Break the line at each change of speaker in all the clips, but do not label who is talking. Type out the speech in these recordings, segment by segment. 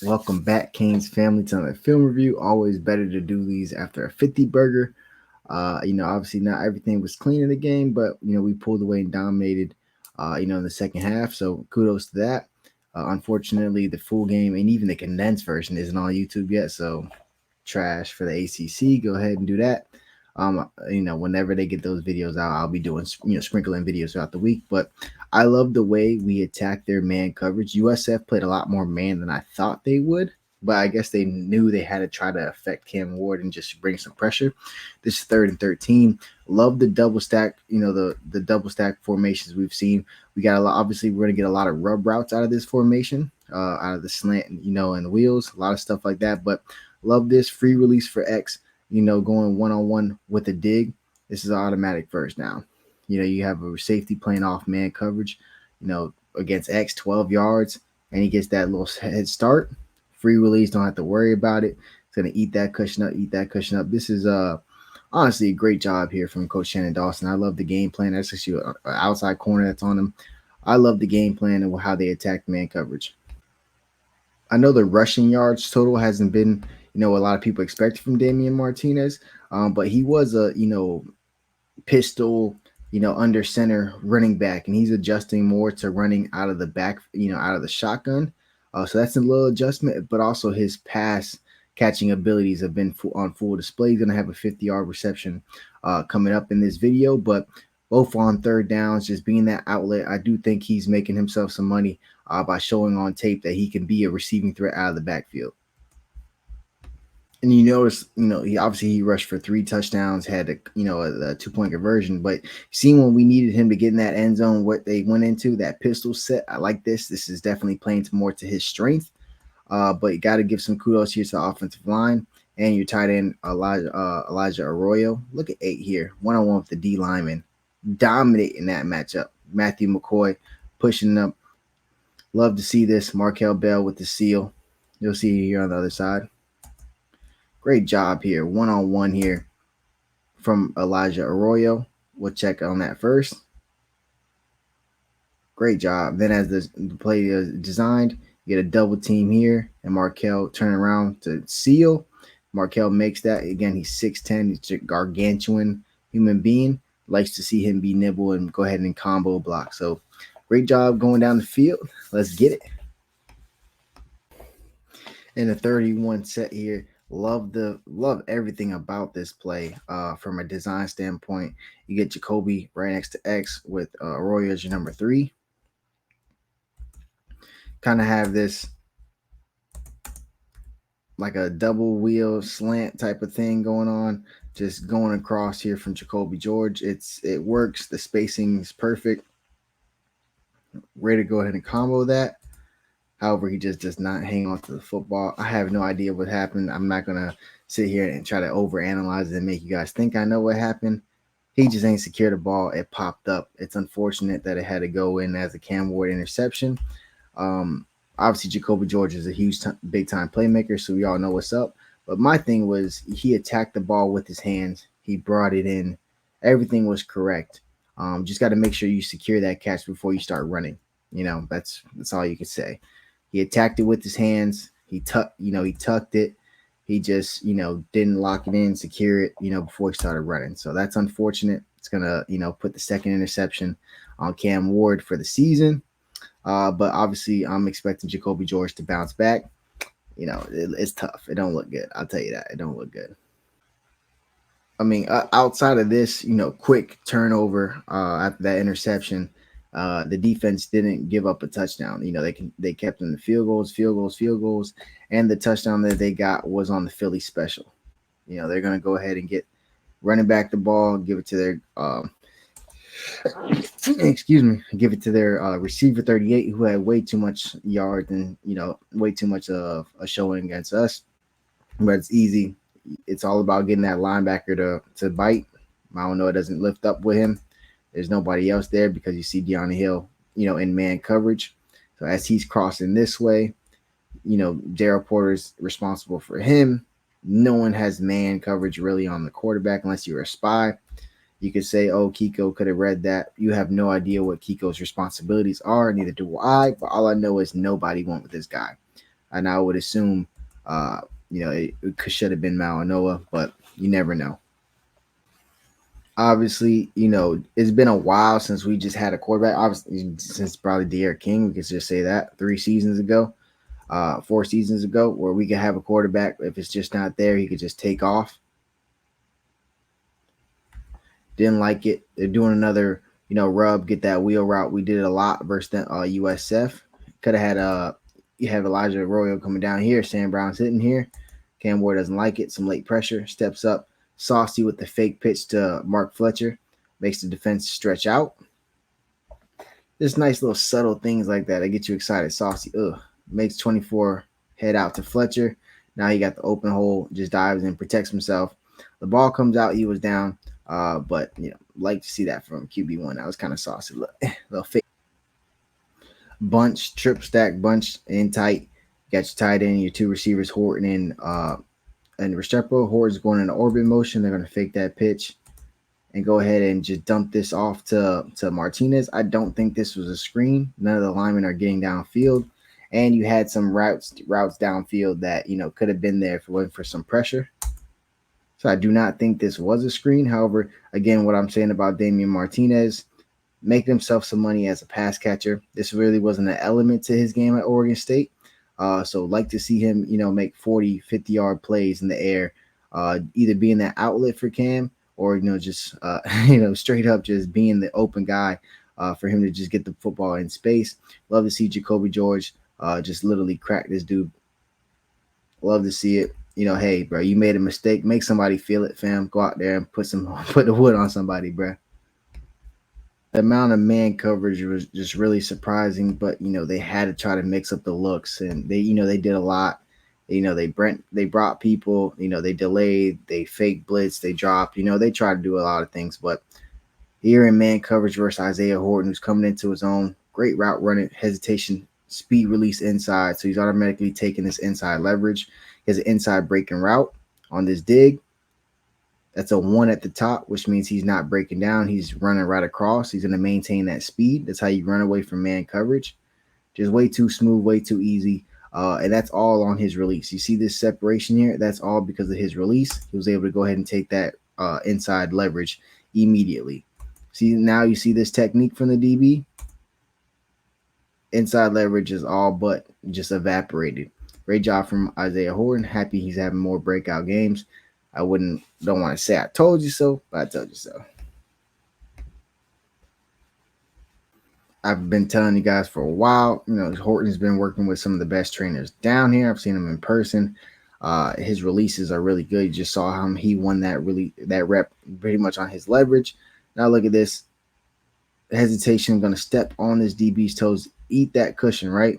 Welcome back, Kane's family, to another film review. Always better to do these after a 50 burger. Obviously not everything was clean in the game, but we pulled away and dominated. In the second half. So kudos to that. Unfortunately, the full game and even the condensed version isn't on YouTube yet. So trash for the ACC. Go ahead and do that. Whenever they get those videos out, I'll be doing sprinkling videos throughout the week. But I love the way we attacked their man coverage. USF played a lot more man than I thought they would, but I guess they knew they had to try to affect Cam Ward and just bring some pressure. This is 3rd and 13. Love the double stack, the double stack formations we've seen. We got a lot. Obviously, we're gonna get a lot of rub routes out of this formation, out of the slant, and the wheels, a lot of stuff like that. But love this free release for X. Going one-on-one with a dig. This is automatic first down. You have a safety playing off man coverage, against X 12 yards, and he gets that little head start. Free release, don't have to worry about it. It's gonna eat that cushion up. This is honestly a great job here from Coach Shannon Dawson. I love the game plan. That's actually an outside corner that's on him. I love the game plan and how they attack man coverage. I know the rushing yards total hasn't been, a lot of people expected from Damian Martinez, but he was a, pistol, under center running back, and he's adjusting more to running out of the back, out of the shotgun. So that's a little adjustment, but also his pass catching abilities have been on full display. He's going to have a 50-yard reception coming up in this video, but both on third downs, just being that outlet. I do think he's making himself some money by showing on tape that he can be a receiving threat out of the backfield. And you notice, he rushed for 3 touchdowns, had a 2-point conversion. But seeing when we needed him to get in that end zone, what they went into, that pistol set, I like this. This is definitely playing more to his strength. But you got to give some kudos here to the offensive line and your tight end Elijah Arroyo. Look at 8 here, one-on-one with the D lineman, dominating that matchup. Matthew McCoy pushing up. Love to see this. Markel Bell with the seal. You'll see here on the other side. Great job here. One-on-one here from Elijah Arroyo. We'll check on that first. Great job. Then as the play is designed, you get a double team here, and Markel turn around to seal. Markel makes that. Again, he's 6'10". He's a gargantuan human being. Likes to see him be nimble and go ahead and combo block. So great job going down the field. Let's get it. In the 31 set here. Love everything about this play from a design standpoint. You get Jacoby right next to X with Arroyo as your number 3. Kind of have this like a double wheel slant type of thing going on, just going across here from Jacoby George. It works. The spacing is perfect. Ready to go ahead and combo that. However, he just does not hang on to the football. I have no idea what happened. I'm not going to sit here and try to overanalyze it and make you guys think I know what happened. He just ain't secured the ball. It popped up. It's unfortunate that it had to go in as a Cam Ward interception. Obviously, Jacoby George is a huge, big-time playmaker, so we all know what's up. But my thing was he attacked the ball with his hands. He brought it in. Everything was correct. Just got to make sure you secure that catch before you start running. That's all you can say. He attacked it with his hands. He tucked it. He just, didn't lock it in, secure it, before he started running. So that's unfortunate. It's going to, put the second interception on Cam Ward for the season. But obviously I'm expecting Jacoby George to bounce back. It's tough. It don't look good. I'll tell you that. It don't look good. I mean, outside of this, quick turnover after that interception, the defense didn't give up a touchdown. They kept them the field goals, and the touchdown that they got was on the Philly special. They're going to go ahead and get running back the ball, give it to their give it to their receiver 38, who had way too much yards and way too much of a showing against us. But it's easy. It's all about getting that linebacker to bite. I don't know. It doesn't lift up with him. There's nobody else there because you see De'Arne Hill, in man coverage. So as he's crossing this way, Daryl Porter's responsible for him. No one has man coverage really on the quarterback unless you're a spy. You could say, oh, Kiko could have read that. You have no idea what Kiko's responsibilities are. Neither do I. But all I know is nobody went with this guy. And I would assume, it should have been Malinoa, but you never know. Obviously, it's been a while since we just had a quarterback. Obviously, since probably De'Aaron King, we could just say that 3 seasons ago, 4 seasons ago, where we could have a quarterback. If it's just not there, he could just take off. Didn't like it. They're doing another, rub, get that wheel route. We did it a lot versus the USF. Could have had you have Elijah Arroyo coming down here. Sam Brown's hitting here. Cam Ward doesn't like it. Some late pressure. Steps up. Saucy with the fake pitch to Mark Fletcher. Makes the defense stretch out. Just nice little subtle things like that get you excited. Saucy, makes 24 head out to Fletcher. Now he got the open hole, just dives in, protects himself. The ball comes out. He was down, but like to see that from QB1. That was kind of saucy. Little fake bunch, trip stack bunch in tight. You got your tight end, your two receivers, Horton and Restrepo. Horton's going in orbit motion. They're going to fake that pitch and go ahead and just dump this off to Martinez. I don't think this was a screen. None of the linemen are getting downfield. And you had some routes downfield that, could have been there if it wasn't for some pressure. So I do not think this was a screen. However, again, what I'm saying about Damian Martinez, making himself some money as a pass catcher. This really wasn't an element to his game at Oregon State. So like to see him, make 40, 50-yard plays in the air, either being that outlet for Cam or, just, straight up just being the open guy for him to just get the football in space. Love to see Jacoby George just literally crack this dude. Love to see it. Hey, bro, you made a mistake. Make somebody feel it, fam. Go out there and put the wood on somebody, bro. The amount of man coverage was just really surprising, but they had to try to mix up the looks, and they did a lot. They brought people, they delayed, they fake blitz, they dropped, they tried to do a lot of things, but here in man coverage versus Isaiah Horton, who's coming into his own, great route running, hesitation, speed release inside, so he's automatically taking this inside leverage. He has an inside breaking route on this dig. That's a 1 at the top, which means he's not breaking down. He's running right across. He's going to maintain that speed. That's how you run away from man coverage. Just way too smooth, way too easy. And that's all on his release. You see this separation here? That's all because of his release. He was able to go ahead and take that inside leverage immediately. See, now you see this technique from the DB. Inside leverage is all but just evaporated. Great job from Isaiah Horton. Happy he's having more breakout games. I don't want to say I told you so, but I told you so. I've been telling you guys for a while, Horton's been working with some of the best trainers down here. I've seen him in person. His releases are really good. You just saw how he won that rep pretty much on his leverage. Now look at this. Hesitation, going to step on this DB's toes, eat that cushion, right?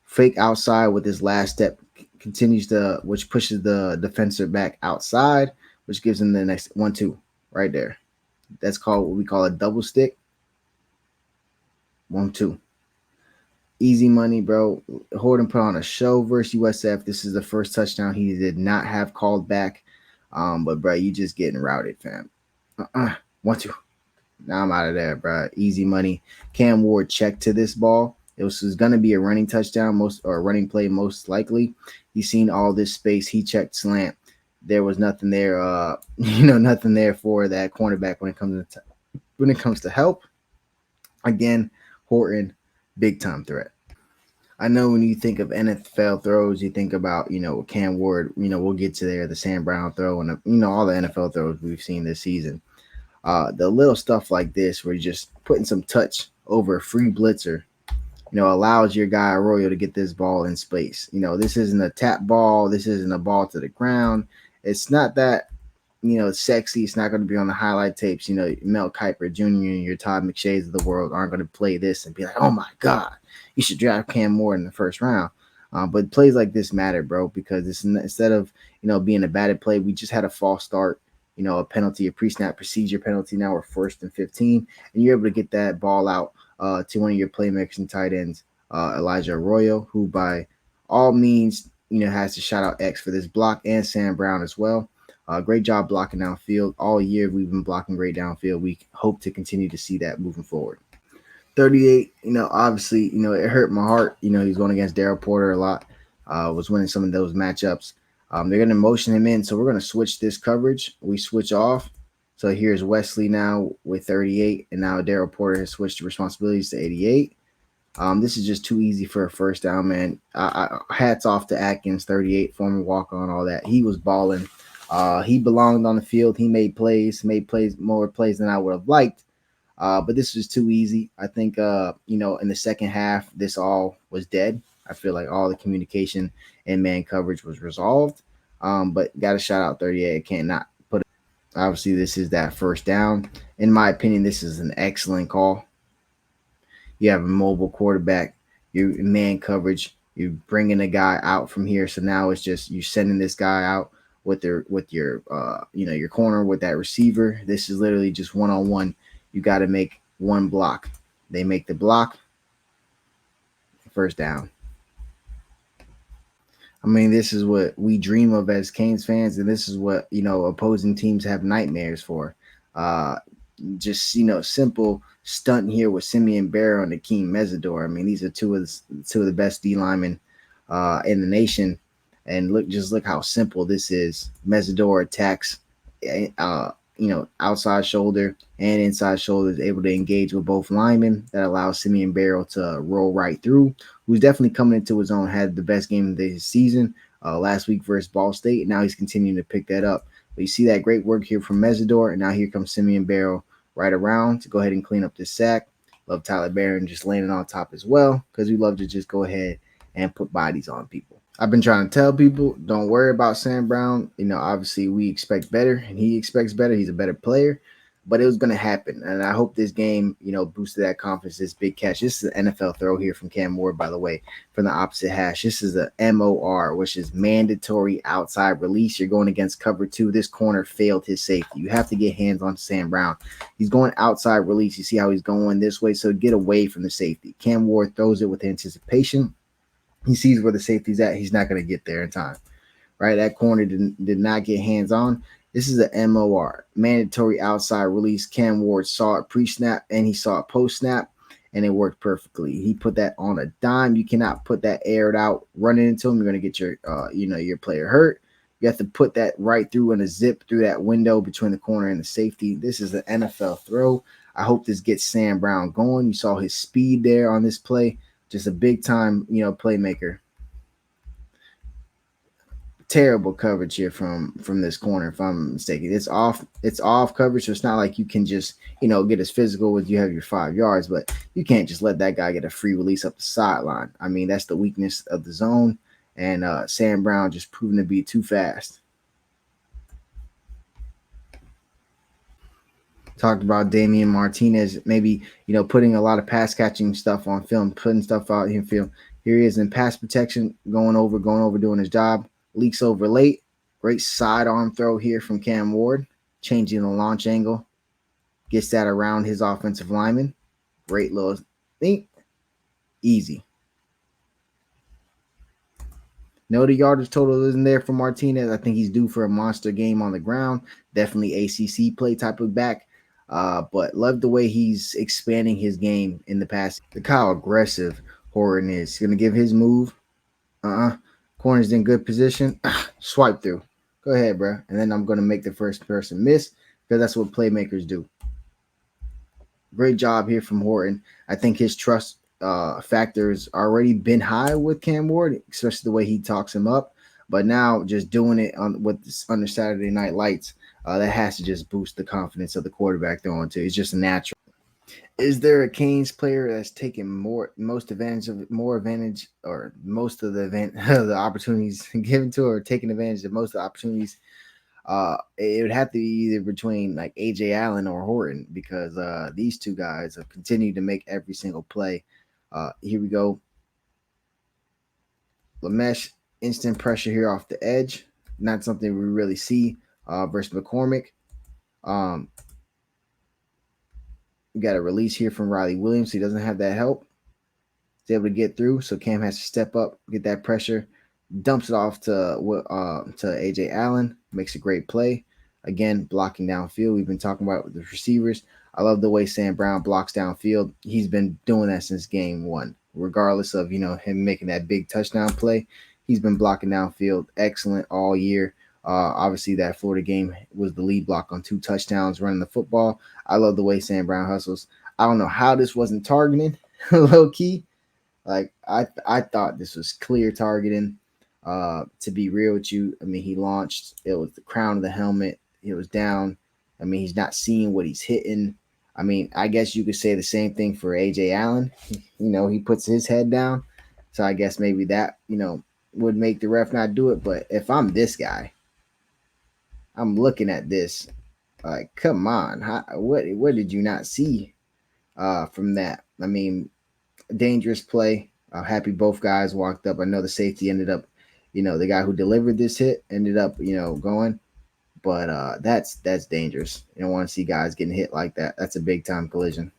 Fake outside with his last step. Which pushes the defender back outside, which gives him the next 1-2 right there. That's called what we call a double stick. 1-2. Easy money, bro. Horton put on a show versus USF. This is the first touchdown he did not have called back. But bro, you just getting routed, fam. 1-2. Now I'm out of there, bro. Easy money. Cam Ward checked to this ball. It was going to be a running touchdown, a running play most likely. He's seen all this space. He checked slant. There was nothing there, nothing there for that cornerback when it comes to help. Again, Horton, big time threat. I know when you think of NFL throws, you think about, Cam Ward, we'll get to there, the Sam Brown throw, and, all the NFL throws we've seen this season. The little stuff like this where you're just putting some touch over a free blitzer, allows your guy Arroyo to get this ball in space. This isn't a tap ball. This isn't a ball to the ground. It's not that, sexy. It's not going to be on the highlight tapes. Mel Kiper Jr. and your Todd McShays of the world aren't going to play this and be like, oh my God, you should draft Cam Moore in the first round. But plays like this matter, bro, because it's instead of, being a batted play, we just had a false start, a penalty, a pre-snap procedure penalty. Now we're 1st and 15, and you're able to get that ball out to one of your playmakers and tight ends, Elijah Arroyo, who by all means, has to shout out X for this block, and Sam Brown as well. Great job blocking downfield. All year we've been blocking great downfield. We hope to continue to see that moving forward. 38, obviously, it hurt my heart. He's going against Daryl Porter a lot. Was winning some of those matchups. They're going to motion him in, so we're going to switch this coverage. We switch off. So here's Wesley now with 38, and now Daryl Porter has switched responsibilities to 88. This is just too easy for a first down, man. Hats off to Atkins, 38, former walk-on, all that. He was balling. He belonged on the field. He made plays, more plays than I would have liked. But this was too easy. I think, in the second half, this all was dead. I feel like all the communication and man coverage was resolved. But got to shout out 38. I can't not put it. Obviously, this is that first down. In my opinion, this is an excellent call. You have a mobile quarterback, you man coverage, you bringing a guy out from here. So now it's just you sending this guy out with your your corner with that receiver. This is literally just one on one. You got to make one block. They make the block, first down. I mean, this is what we dream of as Canes fans, and this is what opposing teams have nightmares for. Uh, just simple stunt here with Simeon Barrow and Akeem Mesidor. I mean, these are two of the best D linemen in the nation, and look how simple this is. Mesidor attacks, outside shoulder and inside shoulder, is able to engage with both linemen. That allows Simeon Barrow to roll right through. Who's definitely coming into his own, had the best game of the season last week versus Ball State. And now he's continuing to pick that up. But you see that great work here from Mesidor, and now here comes Simeon Barrow right around to go ahead and clean up this sack. Love Tyler Barron just landing on top as well, because we love to just go ahead and put bodies on people. I've been trying to tell people, don't worry about Sam Brown. Obviously we expect better, and he expects better. He's a better player, but it was going to happen. And I hope this game, boosted that confidence. This big catch. This is an NFL throw here from Cam Ward, by the way, from the opposite hash. This is a MOR, which is mandatory outside release. You're going against cover two. This corner failed his safety. You have to get hands on Sam Brown. He's going outside release. You see how he's going this way. So get away from the safety. Cam Ward throws it with anticipation. He sees where the safety's at. He's not going to get there in time. Right? That corner did not get hands on. This is a MOR, mandatory outside release. Cam Ward saw it pre-snap and he saw it post-snap, and it worked perfectly. He put that on a dime. You cannot put that aired out, running into him. You're going to get your player hurt. You have to put that right through in a zip through that window between the corner and the safety. This is an NFL throw. I hope this gets Sam Brown going. You saw his speed there on this play. Just a big time, playmaker. Terrible coverage here from this corner, if I'm mistaken. It's off coverage, so it's not like you can just get as physical with you have your 5 yards, but you can't just let that guy get a free release up the sideline. I mean, that's the weakness of the zone, and Sam Brown just proven to be too fast. Talked about Damian Martinez, maybe putting a lot of pass catching stuff on film, putting stuff out in film. Here he is in pass protection, going over, doing his job. Leaks over late. Great sidearm throw here from Cam Ward, changing the launch angle. Gets that around his offensive lineman. Great little thing. Easy. No, the yardage total isn't there for Martinez. I think he's due for a monster game on the ground. Definitely ACC play type of back. But love the way he's expanding his game in the past. Look how aggressive Horton is. He's going to give his move. Corner's in good position. Swipe through. Go ahead, bro. And then I'm going to make the first person miss, because that's what playmakers do. Great job here from Horton. I think his trust factor's already been high with Cam Ward, especially the way he talks him up. But now just doing it under Saturday Night Lights, that has to just boost the confidence of the quarterback throwing to. It's just natural. Is there a Canes player that's taking more advantage of the opportunities given to, or taking advantage of most of the opportunities? It would have to be either between like AJ Allen or Horton, because these two guys have continued to make every single play. Here we go. Lamesh, instant pressure here off the edge. Not something we really see versus McCormick. We got a release here from Riley Williams. He doesn't have that help. He's able to get through, so Cam has to step up, get that pressure, dumps it off to AJ Allen, makes a great play. Again, blocking downfield. We've been talking about with the receivers. I love the way Sam Brown blocks downfield. He's been doing that since game one, regardless of him making that big touchdown play. He's been blocking downfield excellent all year. Obviously, that Florida game was the lead block on 2 touchdowns running the football. I love the way Sam Brown hustles. I don't know how this wasn't targeting, low key. Like I thought this was clear targeting. To be real with you, I mean he launched. It was the crown of the helmet. It was down. I mean he's not seeing what he's hitting. I mean I guess you could say the same thing for AJ Allen. He puts his head down. So I guess maybe that would make the ref not do it. But if I'm this guy, I'm looking at this like, come on, what did you not see from that? I mean, dangerous play. Happy both guys walked up. I know the safety ended up, the guy who delivered this hit ended up, going. But that's dangerous. You don't want to see guys getting hit like that. That's a big time collision.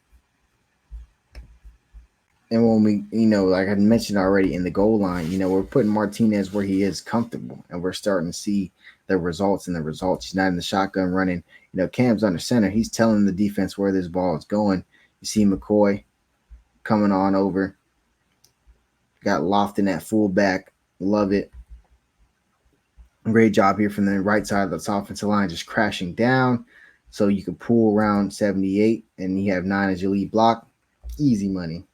And when we, like I mentioned already in the goal line, we're putting Martinez where he is comfortable, and we're starting to see the results. And the results, he's not in the shotgun running. Cam's under center. He's telling the defense where this ball is going. You see McCoy coming on over. Got Lofton at fullback. Love it. Great job here from the right side of the offensive line, just crashing down. So you can pull around 78, and you have 9 as your lead block. Easy money.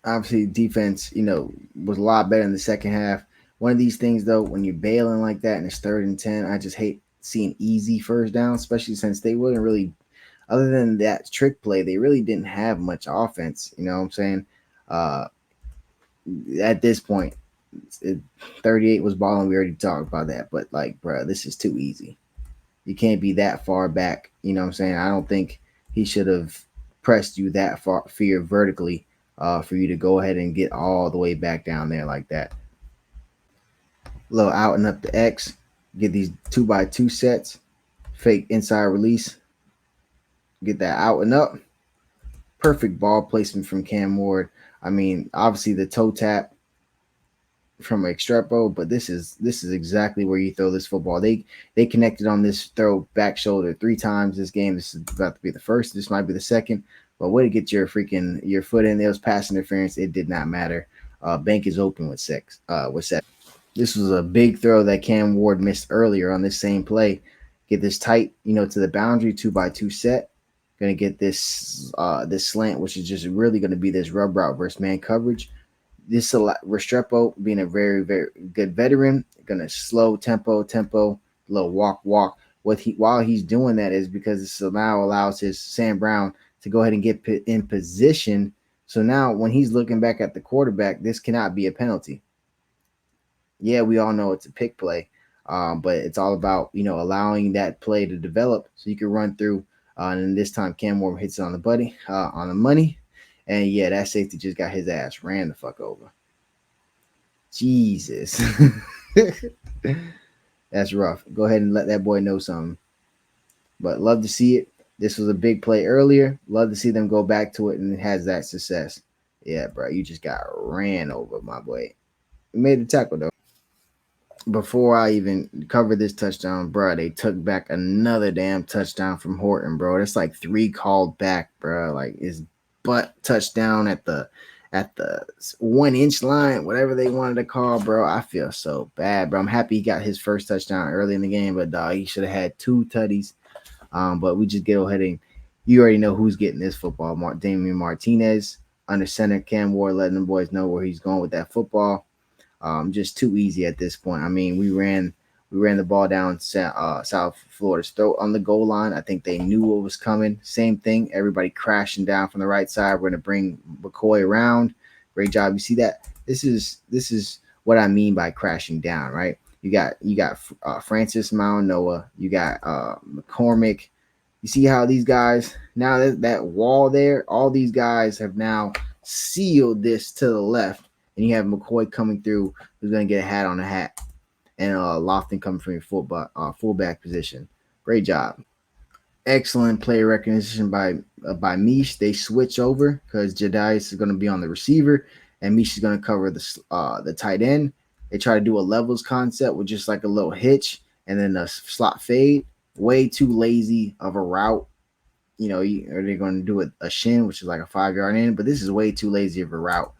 Obviously, defense, was a lot better in the second half. One of these things, though, when you're bailing like that and it's 3rd and 10, I just hate seeing easy first down, especially since they wasn't really, other than that trick play, they really didn't have much offense. You know what I'm saying? At this point, 38 was balling. We already talked about that. But, like, bro, this is too easy. You can't be that far back. You know what I'm saying? I don't think he should have pressed you that far vertically for you to go ahead and get all the way back down there like that. A little out and up to X. Get these 2x2 sets. Fake inside release. Get that out and up. Perfect ball placement from Cam Ward. I mean, obviously the toe tap from Extrepo, but this is exactly where you throw this football. They connected on this throw back shoulder 3 times this game. This is about to be the first. This might be the second. But way to get your foot in. There was pass interference. It did not matter. Bank is open with 6. With 7. This was a big throw that Cam Ward missed earlier on this same play. Get this tight, to the boundary, 2x2 set. Going to get this this slant, which is just really going to be this rub route versus man coverage. This Restrepo, being a very, very good veteran, going to slow tempo, little walk. While he's doing that is because this now allows his Sam Brown to go ahead and get in position. So now when he's looking back at the quarterback, this cannot be a penalty. Yeah, we all know it's a pick play, but it's all about, allowing that play to develop so you can run through. And this time Cam Moore hits it on the money. And yeah, that safety just got his ass ran the fuck over. Jesus. That's rough. Go ahead and let that boy know something. But love to see it. This was a big play earlier. Love to see them go back to it, and it has that success. Yeah, bro, you just got ran over, my boy. You made the tackle, though. Before I even covered this touchdown, bro, they took back another damn touchdown from Horton, bro. That's like 3 called back, bro. Like his butt touchdown at the 1-inch line, whatever they wanted to call, bro. I feel so bad, bro. I'm happy he got his first touchdown early in the game, but dog, he should have had 2 tutties. But we just go ahead and you already know who's getting this football. Damian Martinez under center. Cam Ward letting the boys know where he's going with that football. Just too easy at this point. I mean, we ran the ball down South Florida's throat on the goal line. I think they knew what was coming. Same thing. Everybody crashing down from the right side. We're going to bring McCoy around. Great job. You see that? This is what I mean by crashing down, right? You got Francis Maunoa. You got McCormick. You see how these guys, now that wall there, all these guys have now sealed this to the left. And you have McCoy coming through, who's going to get a hat on a hat. And Lofton coming from your fullback position. Great job. Excellent play recognition by Mish. They switch over because Jedias is going to be on the receiver, and Mish is going to cover the tight end. They try to do a levels concept with just like a little hitch and then a slot fade. Way too lazy of a route. Are they going to do a shin, which is like a 5 yard in? But this is way too lazy of a route.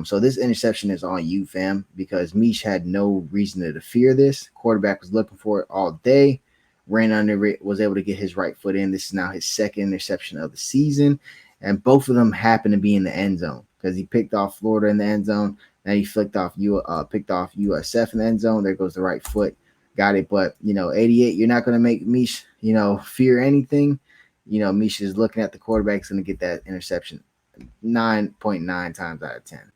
So this interception is on you, fam, because Mish had no reason to fear this. Quarterback was looking for it all day, ran under it, was able to get his right foot in. This is now his second interception of the season, and both of them happen to be in the end zone because he picked off Florida in the end zone. Now he picked off USF in the end zone. There goes the right foot, got it. But 88, you're not going to make Mish, fear anything. Mish is looking at the quarterback's going to get that interception 9.9 times out of 10.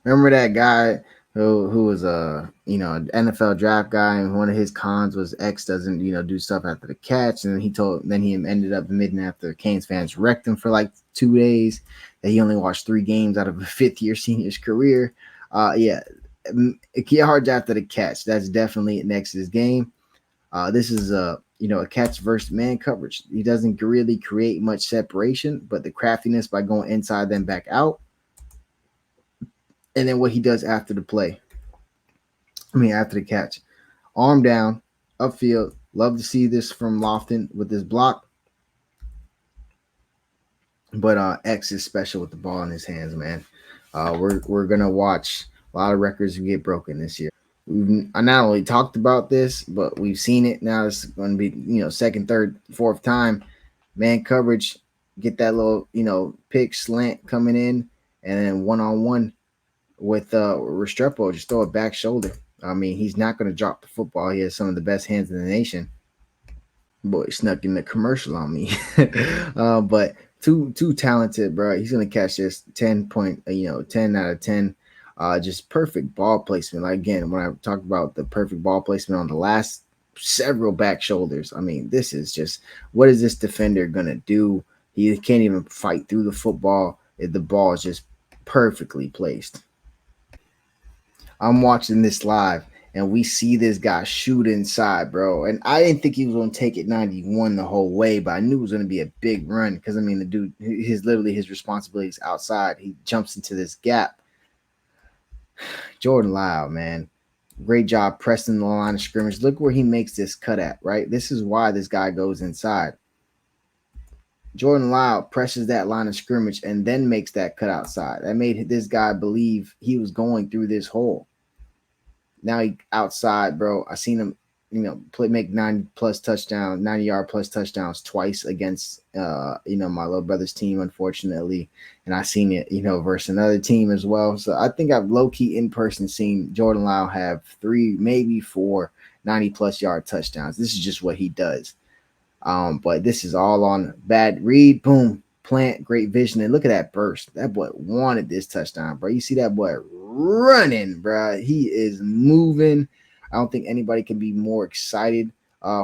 Remember that guy who was an NFL draft guy, and one of his cons was X doesn't do stuff after the catch, and then he ended up admitting after Canes fans wrecked him for like 2 days that he only watched 3 games out of a fifth-year senior's career. Yeah, yards after the catch, that's definitely next to his game. This is a catch versus man coverage. He doesn't really create much separation, but the craftiness by going inside then back out, and then what he does after the play. After the catch, arm down, upfield. Love to see this from Lofton with this block, but X is special with the ball in his hands, man. We're gonna watch a lot of records get broken this year. I not only talked about this, but we've seen it now. It's going to be second, third, fourth time. Man coverage, get that little pick slant coming in, and then 1-on-1 with Restrepo, just throw a back shoulder. He's not going to drop the football. He has some of the best hands in the nation. Boy, snuck in the commercial on me. But too talented, bro. He's gonna catch this 10 out of 10. Just perfect ball placement. Like, again, when I talked about the perfect ball placement on the last several back shoulders, this is just, what is this defender gonna do? He can't even fight through the football. The ball is just perfectly placed. I'm watching this live, and we see this guy shoot inside, bro. And I didn't think he was going to take it 91 the whole way, but I knew it was going to be a big run because, the dude, his responsibilities outside. He jumps into this gap. Jordan Lyle, man. Great job pressing the line of scrimmage. Look where he makes this cut at, right? This is why this guy goes inside. Jordan Lyle presses that line of scrimmage and then makes that cut outside. That made this guy believe he was going through this hole. Now he outside, bro. I seen him, make 90-yard plus touchdowns twice against, my little brother's team, unfortunately. And I seen it, versus another team as well. So I think I've low-key in person seen Jordan Lyle have 3, maybe 4 90-plus yard touchdowns. This is just what he does. But this is all on bad read, boom, plant, great vision. And look at that burst. That boy wanted this touchdown, bro. You see that boy running, bro. He is moving. I don't think anybody can be more excited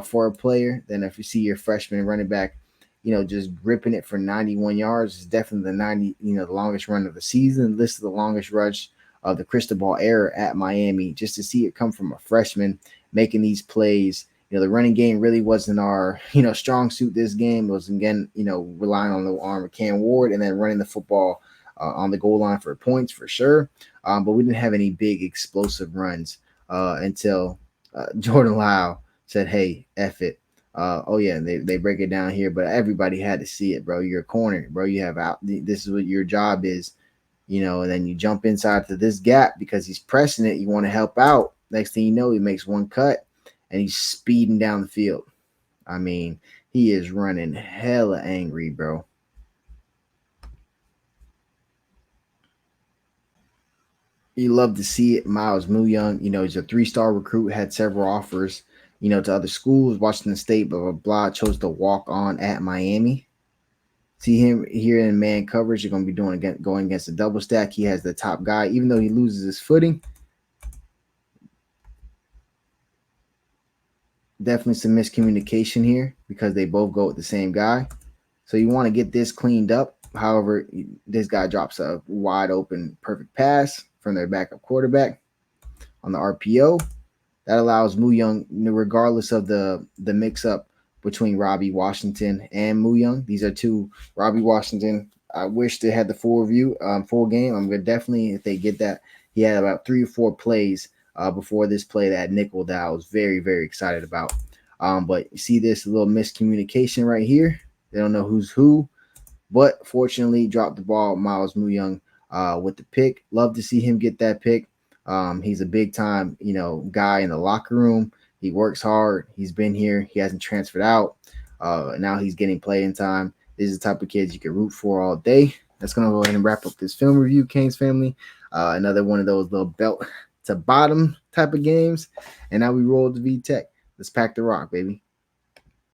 for a player than if you see your freshman running back, just ripping it for 91 yards. It's definitely the longest run of the season. Listed the longest rush of the Cristobal era at Miami. Just to see it come from a freshman making these plays. The running game really wasn't our, strong suit this game. It was, again, relying on the arm of Cam Ward and then running the football on the goal line for points for sure. But we didn't have any big explosive runs until Jordan Lyle said, hey, F it. They break it down here, but everybody had to see it, bro. You're a corner, bro. You have out. This is what your job is, and then you jump inside to this gap because he's pressing it. You want to help out. Next thing you know, he makes one cut. And he's speeding down the field. He is running hella angry, bro. You love to see it. Miles Muyung, he's a 3-star recruit, had several offers, to other schools, Washington State, blah, blah, blah, chose to walk on at Miami. See him here in man coverage. You're going to be going against a double stack. He has the top guy, even though he loses his footing. Definitely some miscommunication here because they both go with the same guy. So you want to get this cleaned up. However, this guy drops a wide open perfect pass from their backup quarterback on the RPO. That allows Muyung, regardless of the mix-up between Robbie Washington and Muyung. These are two. Robbie Washington, I wish they had the full game. I'm going to definitely, if they get that, he had about 3 or 4 plays before this play, that nickel that I was very, very excited about. But you see this little miscommunication right here. They don't know who's who. But fortunately, dropped the ball. Miles Muyung with the pick. Love to see him get that pick. He's a big time, guy in the locker room. He works hard. He's been here. He hasn't transferred out. Now he's getting playing time. This is the type of kids you can root for all day. That's gonna go ahead and wrap up this film review, Canes family. Another one of those little belt to bottom type of games. And now we roll the V Tech. Let's pack the rock, baby.